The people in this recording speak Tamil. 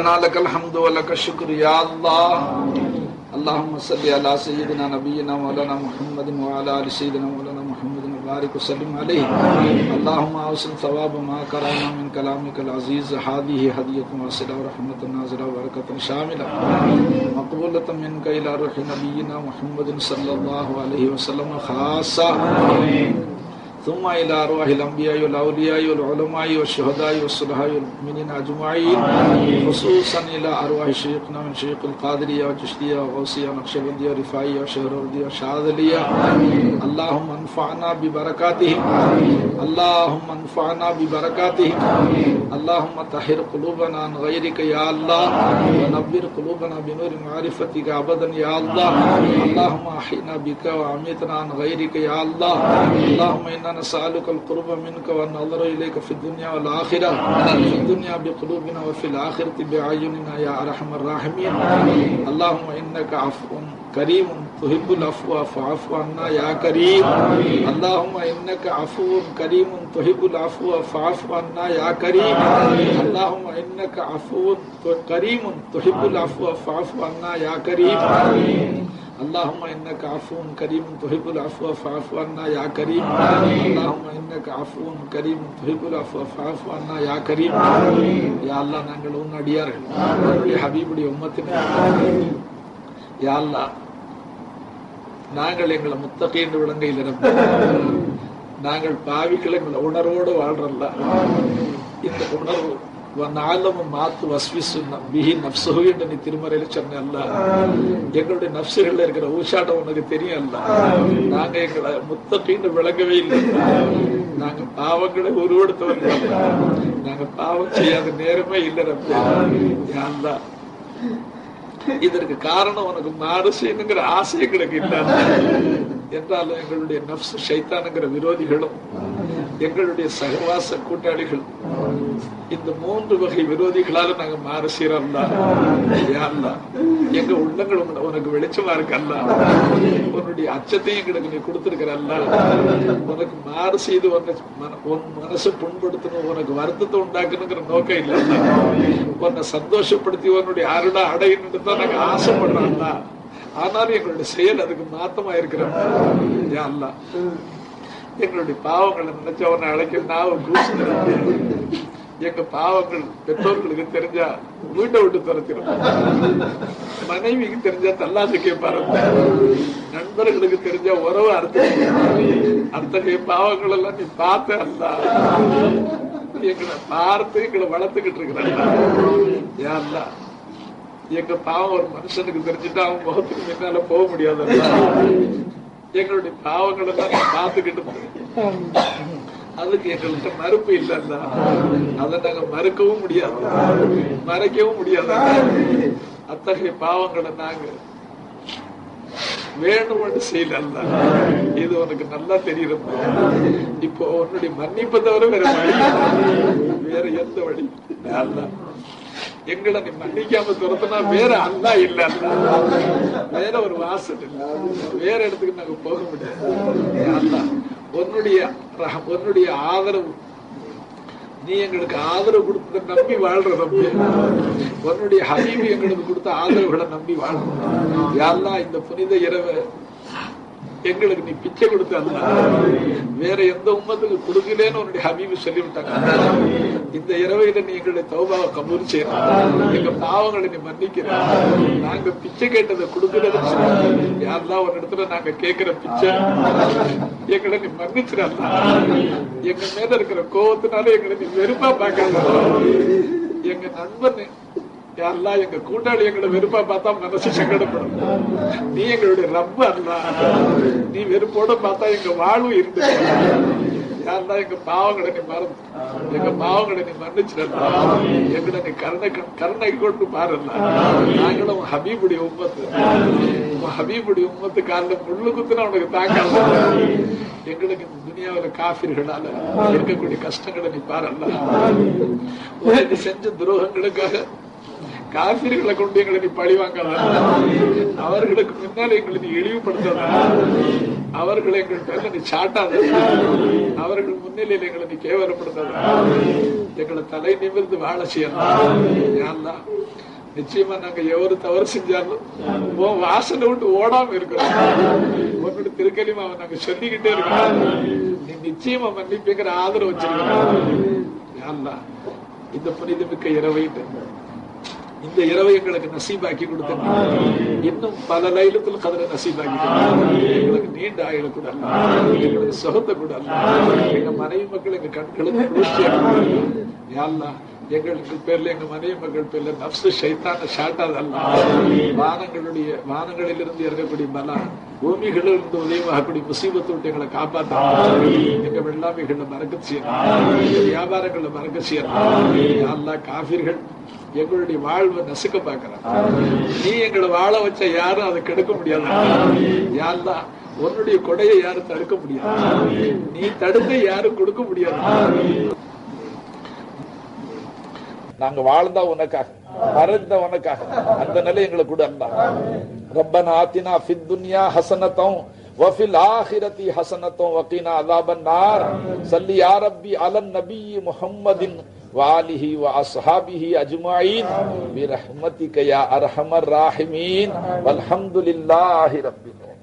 لك الحمد ولك الشكر يا الله. اللهم صل على سيدنا نبينا مولانا محمد وعلى ال سيدنا مولانا محمد وبارك وسلم عليه. اللهم اوصل ثواب ما قرانا من كلامك العزيز. هذه هدية واصلة ورحمة نازلة وبركة شاملة مقبولة منك إلى روح نبينا محمد صلى الله عليه وسلم خاصة، ثم إلى أرواح الأنبياء والأولياء والعلماء والشهداء والصلحاء والمؤمنين أجمعين، خصوصا إلى أرواح شيخنا من شيخ القادرية والچشتية وغوثية ونقشبندية ورفاعية وشهروردية وشاذلية. اللهم انفعنا ببركاتهم، اللهم انفعنا ببركاتهم. اللهم طهر قلوبنا عن غيرك يا الله، ونبر قلوبنا بنور معرفتك أبدا يا الله. اللهم أحينا بك وأميتنا عن غيرك يا الله. اللهم إنا نسألك القرب منك والنظر إليك في الدنيا والآخرة، في الدنيا بقلوبنا وفي الآخرة بأعيننا يا أرحم الراحمين. اللهم إنك عفو كريم تحب العفو فاعف عنا يا كريم. اللهم إنك عفو كريم تحب العفو فاعف عنا يا كريم. اللهم إنك عفو كريم تحب العفو فاعف عنا يا كريم. اللهم إنك عفو كريم تحب العفو فاعف عنا يا كريم. اللهم إنك عفو كريم تحب العفو فاعف عنا يا كريم. يا الله நாங்கள் உன் அடியார்கள், உன்னுடைய ஹபீபுடைய உம்மத்தினர். யா அல்லாஹ், நாங்கள் எங்களை முத்தகி என்று விளங்கையில் இருந்தோம். நாங்கள் பாவிகள் எங்களை உணர்வோடு வாழ்றல்ல. இந்த உணர்வு மாத்து வஸ்விசு பிஹி நப்சுஹு என்று நீ திருமறையில சொன்ன அல்ல. எங்களுடைய நப்சுகள்ல இருக்கிற ஊசாட்டம் உனக்கு தெரியும் அல்ல. நாங்க எங்களை முத்தகின்னு விளங்கவே இல்லை. நாங்க பாவங்களை உருவெடுத்தவர்கள். நாங்க பாவம் செய்யாத நேரமே இல்லை ரப்பே. யா அல்லாஹ், இதற்கு காரணம் உனக்கு மாறு செய்யணுங்கிற ஆசை எங்களுக்கு இல்லை என்றாலும் எங்களுடைய நப்சு ஷைத்தானுங்கிற விரோதிகளும் எங்களுடைய சகவாச கூட்டாளிகள், இந்த 3 வகை விரோதிகளால நாங்க மாறு செய்யறோம். எங்க உள்ளங்கள் உனக்கு வெளிச்சமா இருக்கல்ல. உன்னுடைய அச்சத்தையும் எங்களுக்கு நீ கொடுத்திருக்கிறல்ல. உனக்கு மாறு செய்து உன் மனசை புண்படுத்தணும், உனக்கு வருத்தத்தை உண்டாக்கணுங்கிற நோக்கம் இல்லை. உன்னை சந்தோஷப்படுத்தி உன்னுடைய அருளா அடையணுன்னு தான் நாங்க ஆசைப்படுறோம்ல. ஆனாலும் எங்களுடைய செயல் அதுக்கு மாத்தமா இருக்கிறோம். யா அல்லாஹ், எங்களுடைய பாவங்களை நினைச்ச அவனை அழைக்க நான் கூசுது. எங்க பாவங்கள் பெற்றோர்களுக்கு தெரிஞ்சா வீட்டை விட்டு துரத்திடும், மனைவிக்கு தெரிஞ்சா தல்லாது கேட்பாரு, நண்பர்களுக்கு தெரிஞ்சா உறவு அத்தகைய பாவங்கள் எல்லாம் நீ பார்த்த அல்ல. எங்களை பார்த்து எங்களை வளர்த்துக்கிட்டு இருக்கிறாங்க. யா அல்லாஹ், எங்க பாவம் ஒரு மனுஷனுக்கு தெரிஞ்சுட்டா அவன் முகத்துக்கு முன்னால போக முடியாது. எங்களுடைய பாவங்கள் எல்லாம் பார்த்துக்கிட்டு அதுக்கு எங்கள்கிட்ட மறுப்பு இல்லைன்னா அதை நாங்க மறுக்கவும் முடியாது, மறைக்கவும் முடியாது. அத்தகைய பாவங்களை நாங்க வேணும்னு செய்யல. இது உனக்கு நல்லா தெரியும். இப்போ உன்னுடைய மன்னிப்பை தவிர வேற எந்த வழி அல்ல. எங்களை நீ மன்னிக்காம துரத்துனா வேற அல்லா இல்ல, வேற ஒரு வாசல் இல்ல, வேற இடத்துக்கு நாங்க போக முடியாது. உன்னுடைய ஆதரவு, நீ எங்களுக்கு ஆதரவு கொடுத்த நம்பி வாழ்ற நம்பி, உன்னுடைய ஹபீபி எங்களுக்கு கொடுத்த ஆதரவுகளை நம்பி வாழ்றோம். யா அல்லாஹ், இந்த புனித இரவு எங்களுக்கு நீ பிச்சை கொடுத்த அல்ல, வேற எந்த உம்மத்துக்கு கொடுக்கலன்னு உன்னுடைய ஹபீபு சொல்லிவிட்டாங்க. இந்த இரவையில நீ எங்களுடைய தௌபாவை கபூல் செய்யணும், எங்க பாவங்களை நீ மன்னிக்கிற. நாங்க பிச்சை கேட்டதை கொடுக்கலன்னு சொல்லி யாரெல்லாம் ஒரு இடத்துல நாங்க கேட்கிற பிச்சை எங்களை நீ மன்னிச்சிடல. எங்க மேல இருக்கிற கோவத்தினால எங்களை நீ வெறுப்பா பார்க்காத. எங்க நண்பன் யாரெல்லாம் எங்க கூட்டாளி எங்களை வெறுப்பா பார்த்தா மனசு சங்கடப்படும். நீ எங்களுடைய ரப்ப அல்ல, நீ வெறுப்போட பார்த்தா எங்க வாழ்வு இருந்து. யாரெல்லாம் எங்க பாவங்களை நீ மறந்து, எங்க பாவங்களை நீ மன்னிச்சிடல. எங்களை நீ கருணை கொண்டு பாருல. நாங்களும் ஹபீபுடைய உம்மத்து, ஹபீபுடைய உம்மத்து காலில் முள்ளு குத்துனா உனக்கு தாக்காத. எங்களுக்கு துனியாவில காபிர்களால இருக்கக்கூடிய கஷ்டங்களை நீ பாருல. உனக்கு செஞ்ச துரோகங்களுக்காக காபிர்களை கொண்டு எங்களை நீ பழி வாங்கலாம். அவர்களுக்கு முன்னால் எங்களை நீ இழிவுபடுத்த, அவர்களை எங்கள்கிட்ட நீ சாட்டாத, அவர்கள் முன்னிலையில் எங்களை நீ கேவலப்படுத்தாத. எங்களை தலை நிமிர்ந்து வாழ செய்யலாம். நிச்சயமா நாங்க எவரு தவறு செஞ்சாலும் உன் வாசலை விட்டு ஓடாம இருக்கிறோம். உன்னோட திருக்கலிமாவை நாங்க சொல்லிக்கிட்டே இருக்கோம். நீ நிச்சயமா மன்னிப்புங்கிற ஆதரவு வச்சிருக்கோம். இந்த புனிதமிக்க இரவை இந்த இரவை எங்களுக்கு நசீபாக்கி கொடுத்த இன்னும் பல லைலத்தில் கதிர நசீபாக்கி எங்களுக்கு நீண்ட ஆயுள கூட அல்ல, எங்களுக்கு சுகத்தை கூட அல்ல, எங்க மனைவி மக்கள் எங்க கண்களுக்கு குளிர்ச்சியா எங்களுக்கு பேர்ல எங்க மனைவி மக்கள் பேர்ல நப்சு ஷைத்தான ஷாட்டாதல்ல. வானங்களிலிருந்து இறங்கக்கூடிய பலா, பூமிகளிலிருந்து உதயமாகக்கூடிய முசீபத்தை விட்டு எங்களை காப்பாற்ற எங்க வெள்ளாமைகள்ல மறக்க செய்யணும், வியாபாரங்கள்ல மறக்க செய்யணும். காஃபிர்கள் எங்களுடைய வாழ்வை நசுக்க பாக்குறாங்க. நீ எங்களை வாழ வச்ச யாரும் அதை கெடுக்க முடியாது. யாருதான் உன்னுடைய கொடையை யாரும் தடுக்க முடியாது, நீ தடுக்க யாரும் கொடுக்க முடியாது. நாங்க வாழ்ந்தா உனக்காக, மறைந்த உனக்காக, அந்த நிலை எங்களுக்கு கூட அல்ல. ரப்பனா ஆத்தினா ஃபித் துன்யா ஹஸனத்தன் வஃபில் ஆখিরাতি ஹஸனத்தன் வகீனா அஸாபன் நார். ஸல்லி யா ரப்பி அலன் நபி முஹம்மதின் وآله وأصحابه أجمعين برحمتك يا أرحم الراحمين والحمد لله رب العالمين.